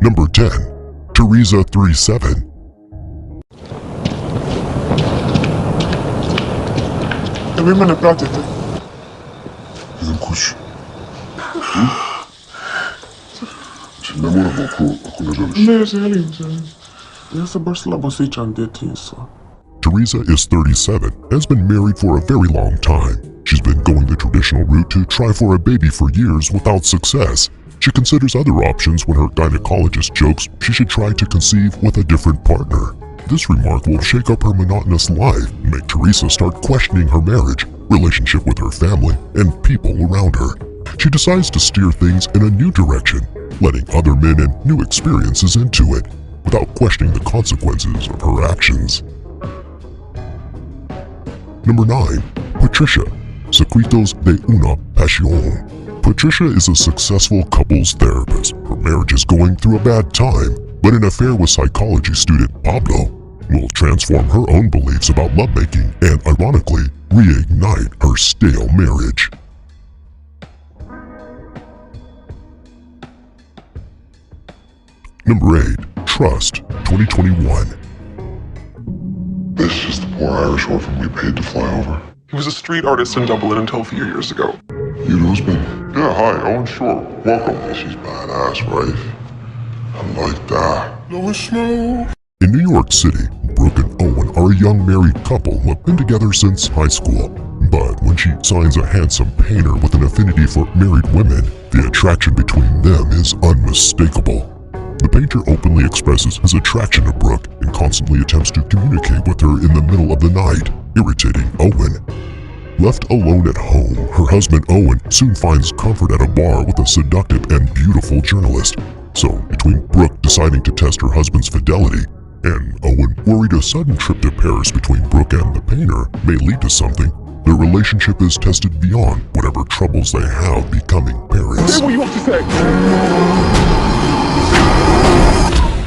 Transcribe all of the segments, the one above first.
Number 10. Teresa 37. Jeg vil, man er blot efter. 이건 kuş. Sen ne bana bakıyor? Ne, jeg ser lige, så. Jeg så bare slapper sig til det til, så. Teresa is 37 and has been married for a very long time. She's been going the traditional route to try for a baby for years without success. She considers other options when her gynecologist jokes she should try to conceive with a different partner. This remark will shake up her monotonous life and make Teresa start questioning her marriage, relationship with her family, and people around her. She decides to steer things in a new direction, letting other men and new experiences into it, without questioning the consequences of her actions. Number 9. Patricia, Secretos de una Pasión. Patricia is a successful couples therapist. Her marriage is going through a bad time, but an affair with psychology student Pablo will transform her own beliefs about lovemaking and, ironically, reignite her stale marriage. Number 8. Trust, 2021. This is the poor Irish orphan we paid to fly over. He was a street artist in Dublin until a few years ago. Your husband? Yeah, hi, Owen Shore. Welcome. She's badass, right? I like that. In New York City, Brooke and Owen are a young married couple who have been together since high school. But when she signs a handsome painter with an affinity for married women, the attraction between them is unmistakable. The painter openly expresses his attraction to Brooke and constantly attempts to communicate with her in the middle of the night, irritating Owen. Left alone at home, her husband Owen soon finds comfort at a bar with a seductive and beautiful journalist. So, between Brooke deciding to test her husband's fidelity and Owen worried a sudden trip to Paris between Brooke and the painter may lead to something, their relationship is tested beyond whatever troubles they have becoming parents. Say what you want to say.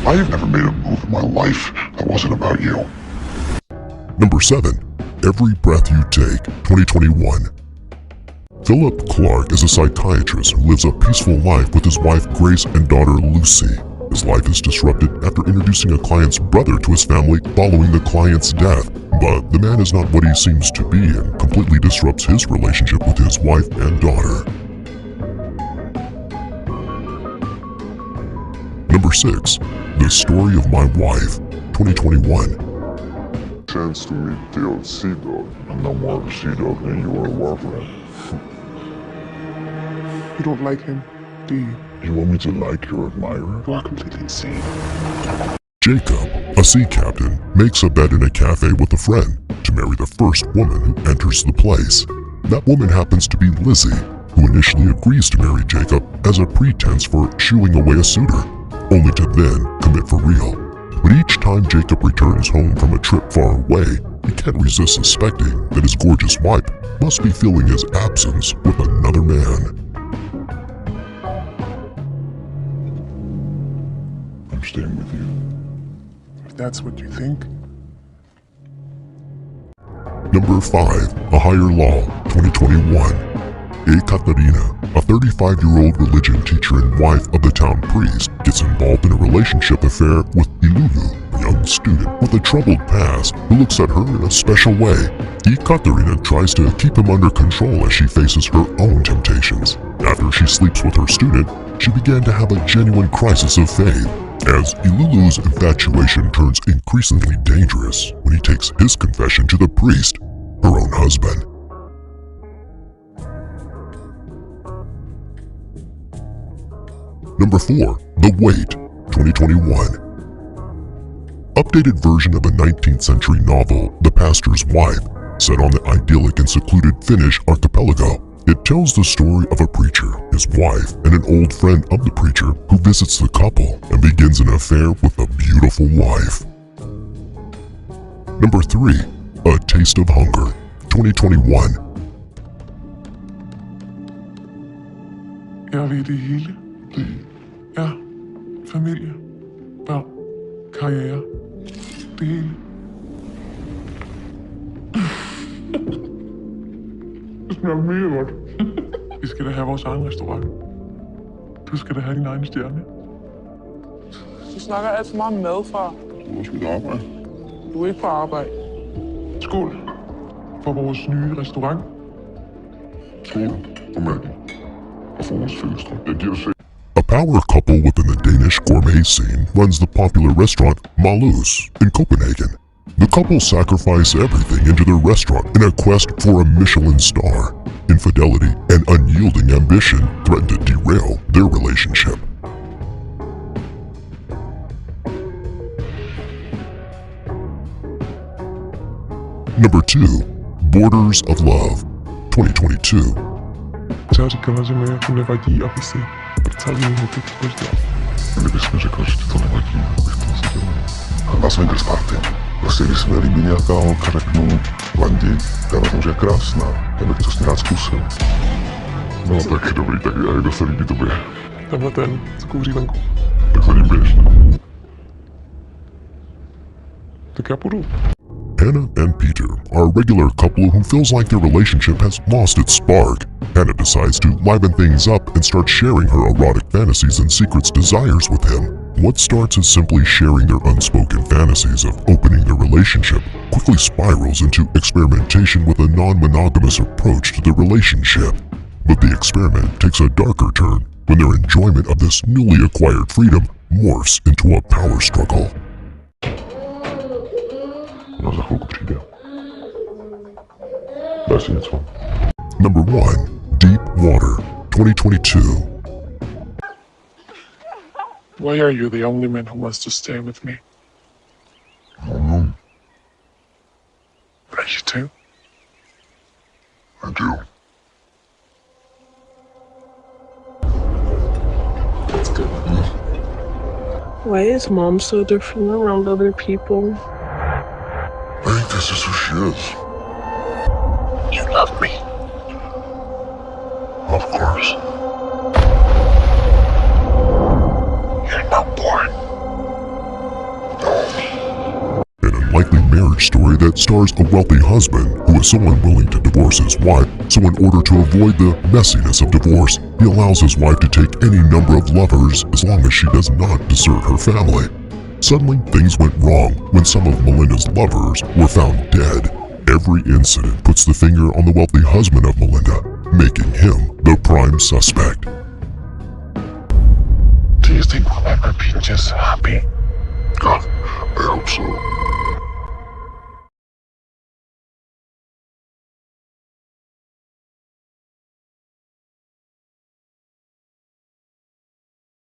I've never made a move in my life that wasn't about you. Number 7. Every Breath You Take, 2021. Philip Clark is a psychiatrist who lives a peaceful life with his wife Grace and daughter Lucy. His life is disrupted after introducing a client's brother to his family following the client's death, but the man is not what he seems to be and completely disrupts his relationship with his wife and daughter. Number 6. The Story of My Wife, 2021. Chance to meet the old Sea Dog. I'm no more of a Sea Dog than you were a Warfare. You don't like him, do you? You want me to like your admirer? You are completely insane. Jacob, a sea captain, makes a bet in a cafe with a friend to marry the first woman who enters the place. That woman happens to be Lizzie, who initially agrees to marry Jacob as a pretense for shooing away a suitor, only to then commit for real. But each time Jacob returns home from a trip far away, he can't resist suspecting that his gorgeous wife must be feeling his absence with another man. I'm staying with you. If that's what you think. Number 5. A Higher Law, 2021. Ekaterina, a 35-year-old religion teacher and wife of the town priest, gets involved in a relationship affair with Ilulu, a young student with a troubled past who looks at her in a special way. Ekaterina tries to keep him under control as she faces her own temptations. After she sleeps with her student, she began to have a genuine crisis of faith, as Ilulu's infatuation turns increasingly dangerous when he takes his confession to the priest, her own husband. Number 4. The Wait, 2021. Updated version of a 19th century novel, The Pastor's Wife, set on the idyllic and secluded Finnish archipelago. It tells the story of a preacher, his wife, and an old friend of the preacher who visits the couple and begins an affair with a beautiful wife. Number 3. A Taste of Hunger, 2021. Jeg vil det hele. Ja, familie, børn, karriere, det hele. Det smager mega godt. Vi skal da have vores egen restaurant. Du skal da have din egen stjerne. Du snakker alt for meget om mad, far. Du er også mit arbejde. Du er ikke på arbejde. Skål for vores nye restaurant. Skål for Maggie. Og for vores fællesskab. Jeg giver sig. A power couple within the Danish gourmet scene runs the popular restaurant Malus in Copenhagen. The couple sacrifice everything into their restaurant in a quest for a Michelin star. Infidelity and unyielding ambition threaten to derail their relationship. Number 2. Borders of Love, 2022. Ciao, كمان كنا باقي أبسي. بتعلمي هيك تبجد. Не безмежно кажете, то не Maggie. Бихте се да. Аз ме гръстарте. Prostě když jsme líbí nějaká holka, řeknu Landi, ta na tom, že je krásná. Já bych to s ní rád zkusil. No tak dobrý, tak já kdo se líbí tobě. Tenhle ten, co kouří venku. Tak za ním běž. Tak já půjdu. Hannah and Peter are a regular couple who feels like their relationship has lost its spark. Hannah decides to liven things up and start sharing her erotic fantasies and secret desires with him. What starts as simply sharing their unspoken fantasies of opening their relationship quickly spirals into experimentation with a non-monogamous approach to the relationship. But the experiment takes a darker turn when their enjoyment of this newly acquired freedom morphs into a power struggle. No za chvilku přijde. Daj si něco. Number 1. Deep Water, 2022. Why are you the only man who wants to stay with me? No, Are you too? I do. That's good. Why is mom so different around other people? I think this is who she is. You love me. Of course. You're not born. An unlikely marriage story that stars a wealthy husband who is so unwilling to divorce his wife, so in order to avoid the messiness of divorce, he allows his wife to take any number of lovers as long as she does not desert her family. Suddenly, things went wrong when some of Melinda's lovers were found dead. Every incident puts the finger on the wealthy husband of Melinda, making him the prime suspect. Do you think we'll ever be just happy? God, I hope so.